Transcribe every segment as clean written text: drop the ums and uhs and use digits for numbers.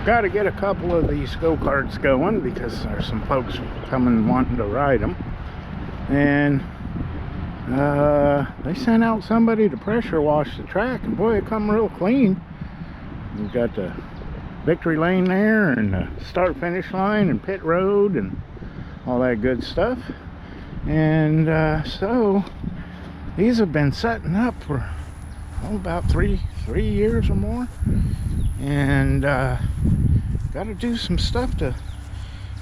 Got to get a couple of these go-karts going because there's some folks coming wanting to ride them, and they sent out somebody to pressure wash the track, and boy, it come real clean. We've got the victory lane there, and the start finish line, and pit road, and all that good stuff. And so these have been setting up for about three years or more, and got to do some stuff to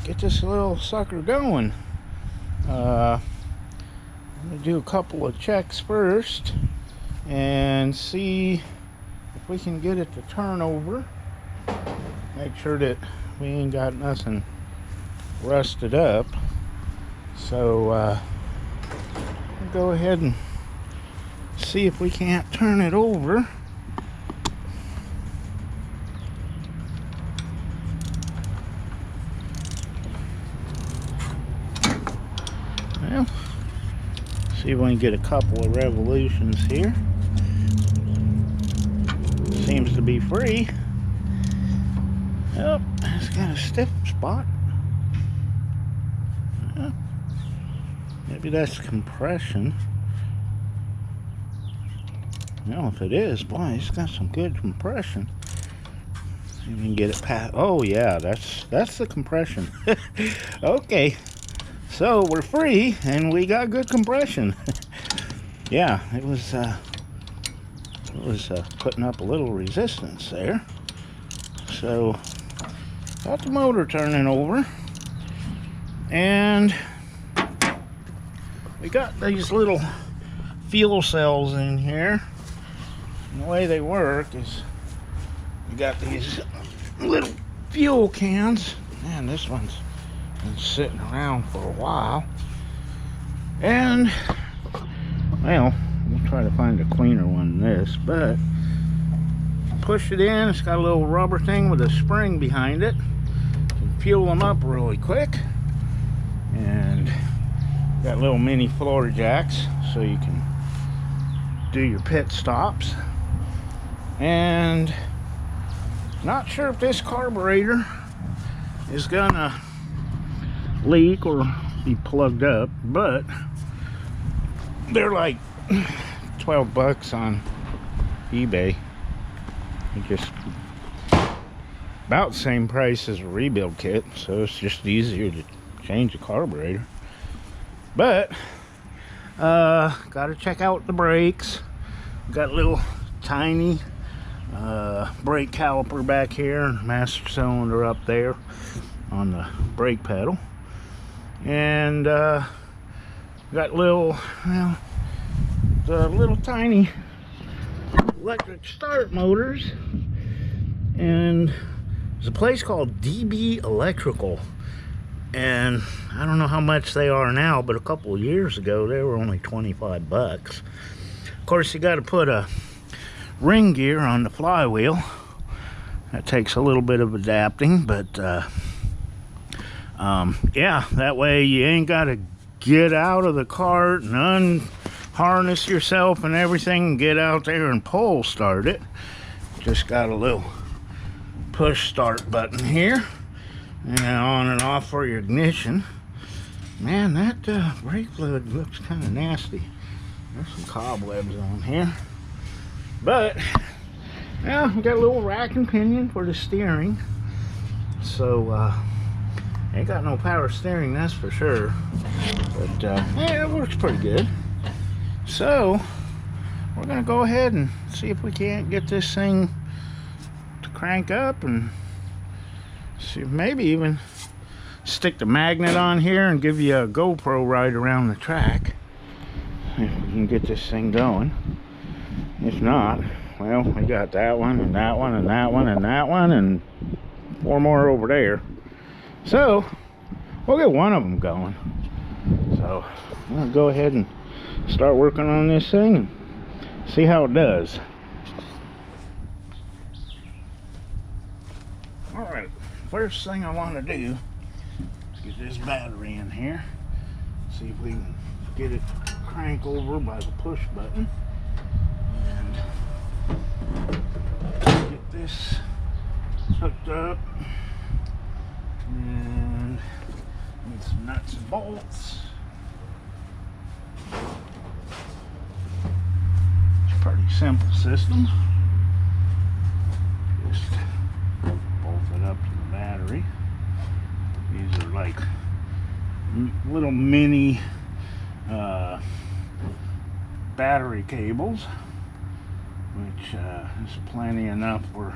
get this little sucker going. I'm gonna do a couple of checks first and see if we can get it to turn over. Make sure that we ain't got nothing rusted up. So we'll go ahead and see if we can't turn it over. Well, see if we can get a couple of revolutions here. Seems to be free. Oh, it's got a stiff spot. Maybe that's compression. Well, if it is, boy, it's got some good compression. See if we can get it past. Oh yeah, that's the compression. Okay, so we're free and we got good compression. Yeah, it was putting up a little resistance there. So got the motor turning over, and we got these little fuel cells in here. And the way they work is you got these little fuel cans. Man, this one's been sitting around for a while. And, well, we'll try to find a cleaner one than this, but push it in. It's got a little rubber thing with a spring behind it. You can fuel them up really quick. And got little mini floor jacks so you can do your pit stops. And not sure if this carburetor is gonna leak or be plugged up, but they're like 12 bucks on eBay. They're just about the same price as a rebuild kit, so it's just easier to change the carburetor. But gotta check out the brakes. Got a little tiny brake caliper back here, master cylinder up there on the brake pedal, and got little, well, the little tiny electric start motors. And there's a place called DB Electrical, and I don't know how much they are now, but a couple of years ago they were only 25 bucks. Of course, you got to put a ring gear on the flywheel. That takes a little bit of adapting, but yeah, that way you ain't got to get out of the cart and unharness yourself and everything and get out there and pole start it. Just got a little push start button here, and on and off for your ignition. Man, that brake fluid looks kind of nasty. There's some cobwebs on here. But, yeah, we got a little rack and pinion for the steering. So, ain't got no power steering, that's for sure. But, yeah, it works pretty good. So, we're going to go ahead and see if we can't get this thing to crank up and see if maybe even stick the magnet on here and give you a GoPro ride around the track if we can get this thing going. If not, well, we got that one and that one and that one and that one and 4 more over there. So we'll get one of them going. So I'm gonna go ahead and start working on this thing and see how it does. All right, first thing I want to do is get this battery in here. See if we can get it crank over by the push button. And get this hooked up. And need some nuts and bolts. It's a pretty simple system. Just bolt it up to the battery. These are like little mini battery cables, which is plenty enough for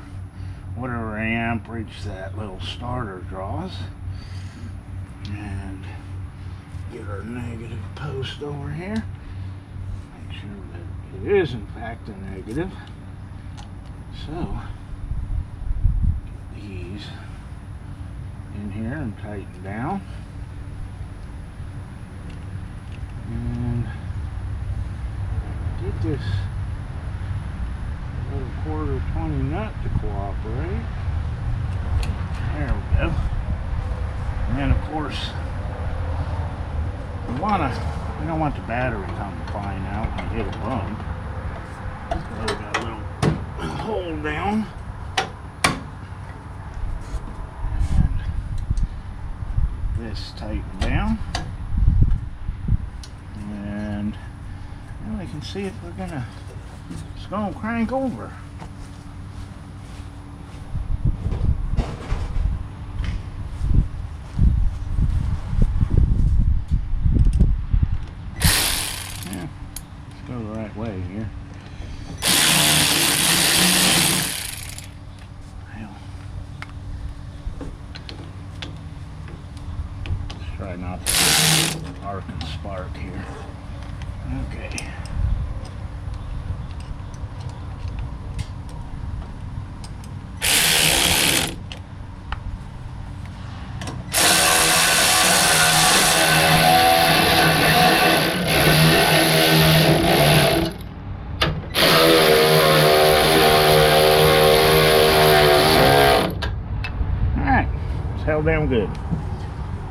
whatever amperage that little starter draws. And get our negative post over here. Make sure that it is in fact a negative. So get these in here and tighten down. And get this little 1/4 nut to cooperate. There we go. And then of course we don't want the battery come flying out when you hit a bump. So we got a little hold down. And this tightened down. And now we can see if it's gonna crank over. Yeah, let's go the right way here. Well, let's try not to arc and spark here. Okay. Alright, it's held down good.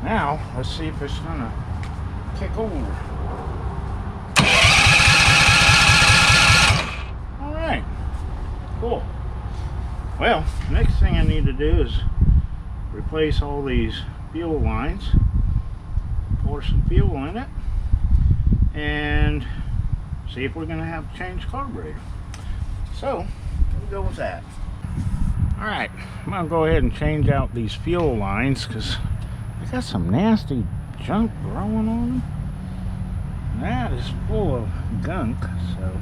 Now, let's see if it's gonna kick over. Cool. Well, next thing I need to do is replace all these fuel lines, pour some fuel in it, and see if we're going to have to change carburetor. So, we'll go with that. Alright, I'm going to go ahead and change out these fuel lines because they got some nasty junk growing on them. And that is full of gunk, so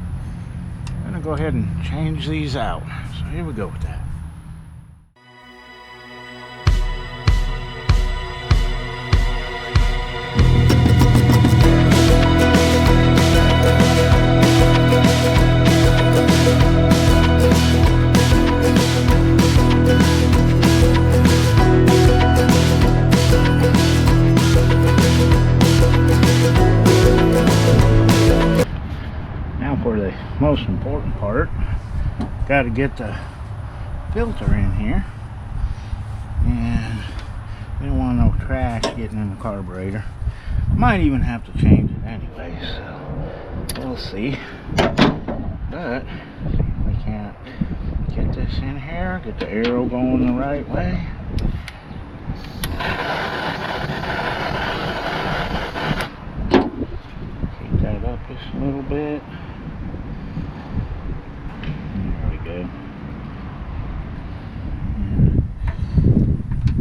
I'm going to go ahead and change these out. So here we go with that. For the most important part, got to get the filter in here, and we don't want no trash getting in the carburetor. Might even have to change it anyway, so we'll see. But if we can't get this in here, get the arrow going the right way. Keep that up just a little bit.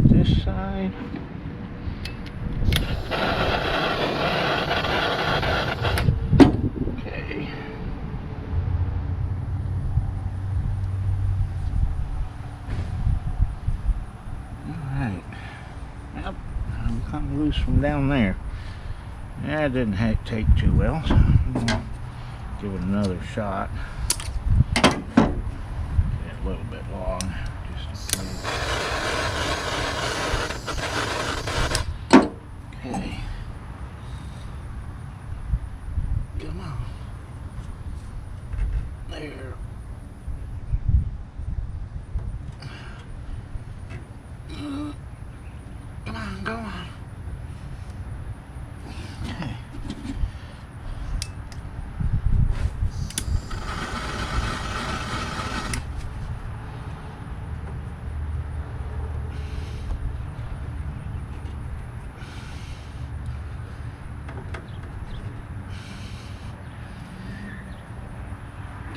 This side. Okay. All right. Yep. kind of loose from down there. Yeah, it didn't take too well, so I'm gonna give it another shot. Get a little bit long, just in case. Okay. Come on. There. Come on, go on. Okay.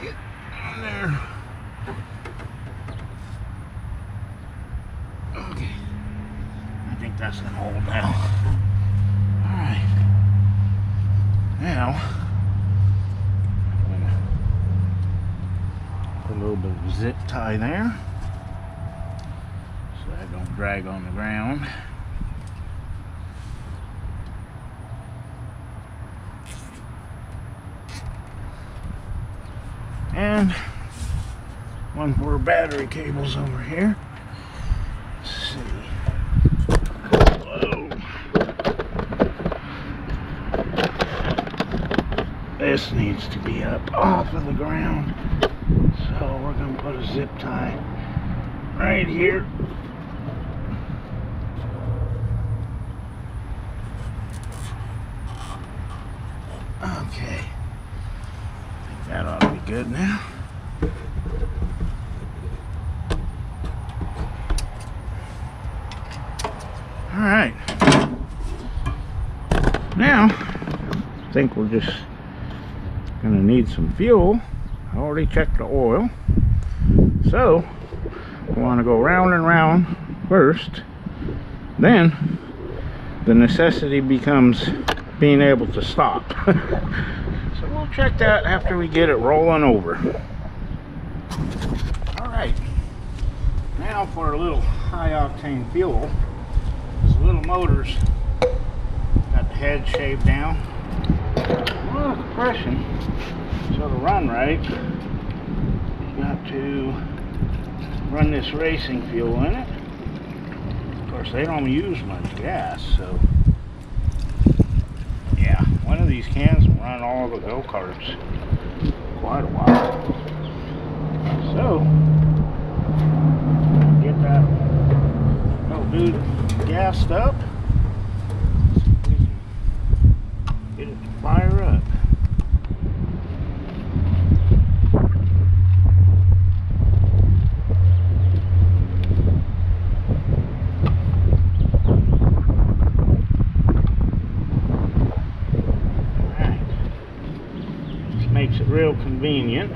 Get on there. Okay. I think that's gonna hold now. Alright. Now, I'm gonna put a little bit of zip tie there so I don't drag on the ground. And one for our battery cables over here. Let's see. Whoa. This needs to be up off of the ground. So we're going to put a zip tie right here. Okay. I think that ought to be good now. Alright. Now, I think we're just going to need some fuel. I already checked the oil. So, we want to go round and round first. Then, the necessity becomes being able to stop. So we'll check that after we get it rolling over. Alright. Now for a little high octane fuel. These little motors got the head shaved down. A little compression. So to run right, you got to run this racing fuel in it. Of course, they don't use much gas, so yeah, one of these cans will run all the Go Karts quite a while. So get that little dude gassed up. Get it to fire up. Makes it real convenient,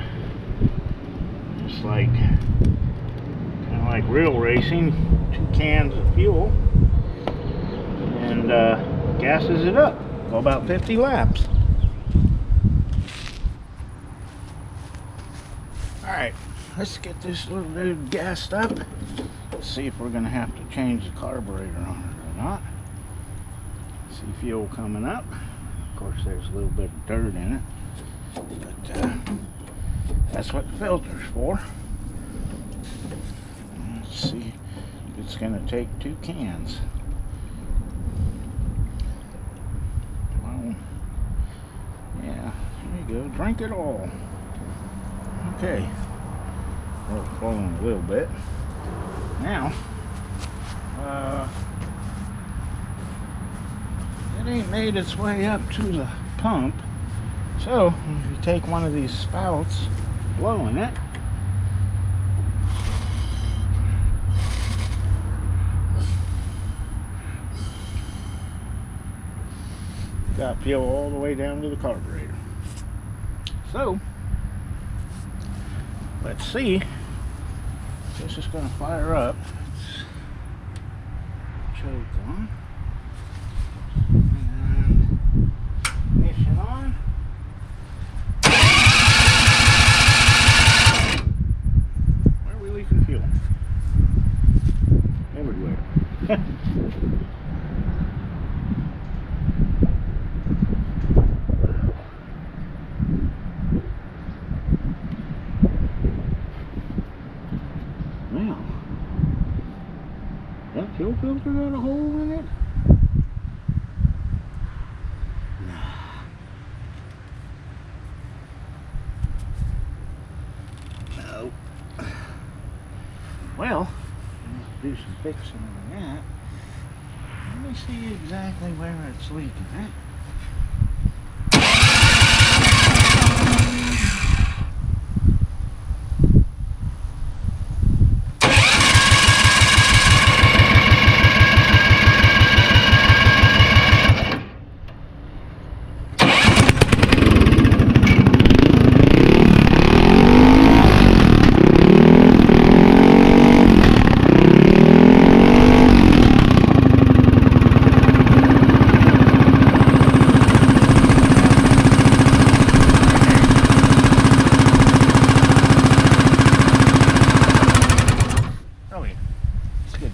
just like kind of like real racing. 2 cans of fuel and gasses it up. Go about 50 laps. All right, let's get this little dude gassed up. Let's see if we're gonna have to change the carburetor on it or not. See fuel coming up. Of course, there's a little bit of dirt in it. But that's what the filter's for. Let's see if it's going to take 2 cans. Well, yeah, there you go. Drink it all. Okay. Well, it's flowing a little bit. Now, it ain't made its way up to the pump. So, if you take one of these spouts, blow in it, got fuel all the way down to the carburetor. So, let's see if this is going to fire up. Let's choke on. And ignition on. do some fixing on that. Let me see exactly where it's leaking at.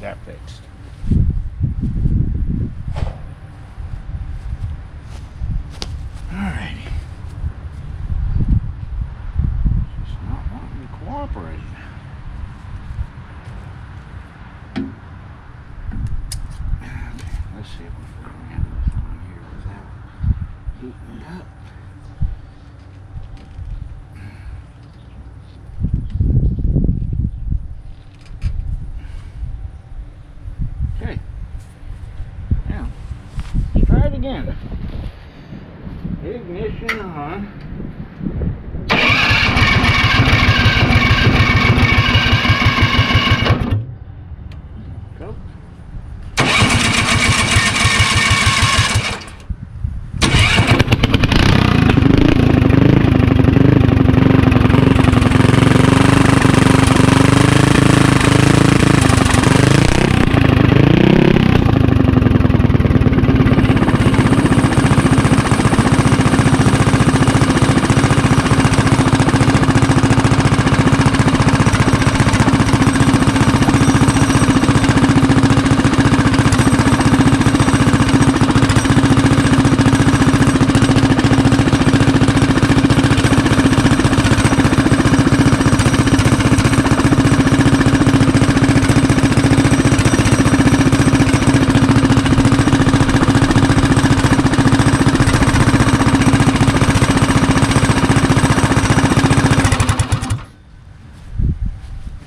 That fixed. Alrighty. Just not wanting to cooperate. Okay, let's see if we can cram this on here without heating it up. Okay. Now, let's try it again. Ignition on. Go.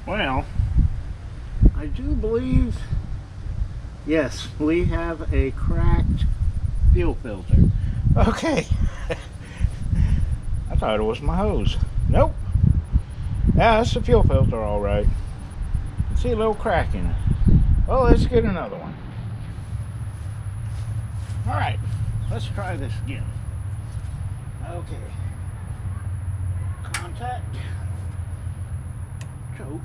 Well, I do believe, yes, we have a cracked fuel filter. Okay. I thought it was my hose. Nope. Yeah, that's the fuel filter, all right. See a little crack in it. Well, let's get another one. All right, let's try this again. Okay. Contact. Choke.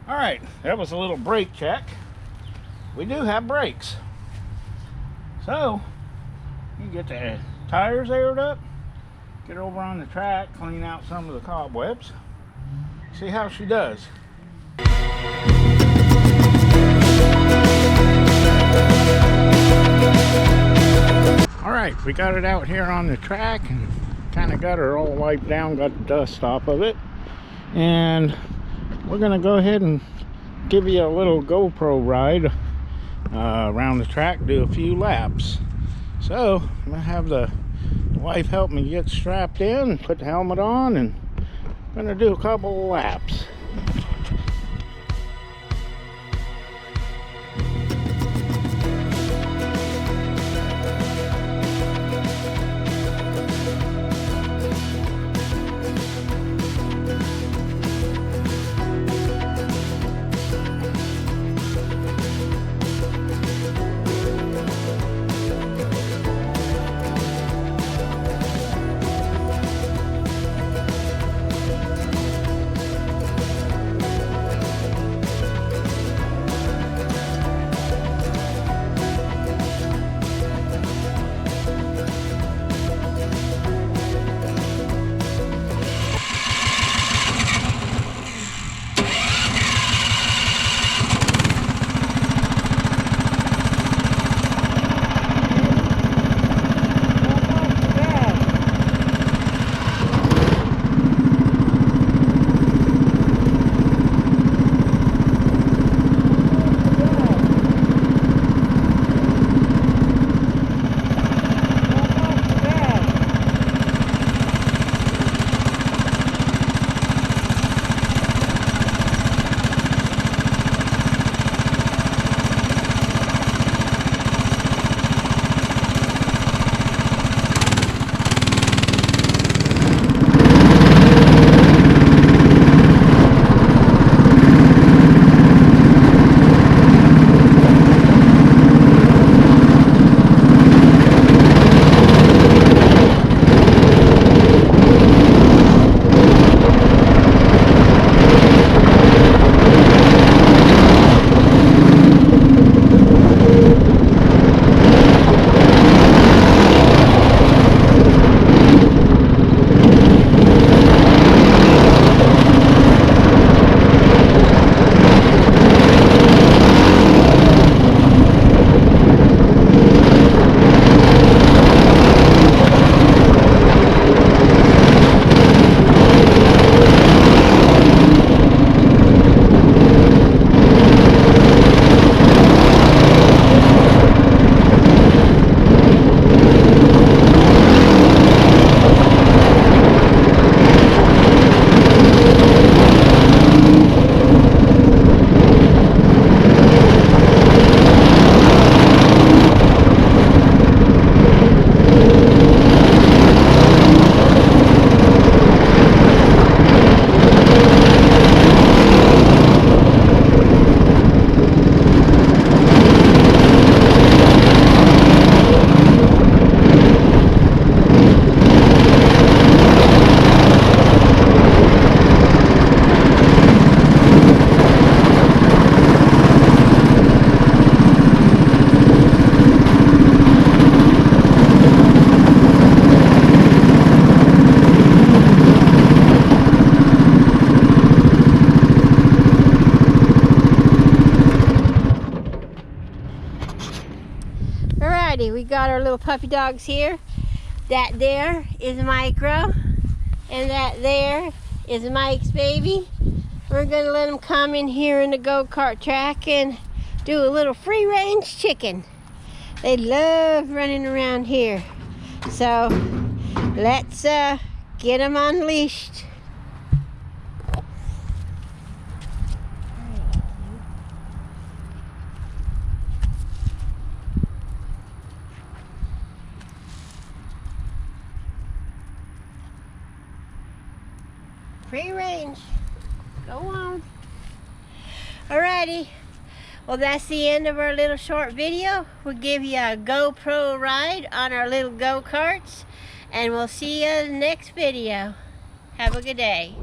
Alright, that was a little brake check. We do have brakes. So, you get the tires aired up, get over on the track, clean out some of the cobwebs, see how she does. Alright, we got it out here on the track and kind of got her all wiped down, got the dust off of it. And we're going to go ahead and give you a little GoPro ride around the track, do a few laps. So I'm going to have the wife help me get strapped in, put the helmet on, and I'm going to do a couple of laps. Alrighty, we got our little puppy dogs here. That there is Micro, and that there is Mike's baby. We're gonna let them come in here in the go-kart track and do a little free-range chicken. They love running around here. So let's get them unleashed. Free range. Go on. Alrighty. Well, that's the end of our little short video. We'll give you a GoPro ride on our little go-karts. And we'll see you in the next video. Have a good day.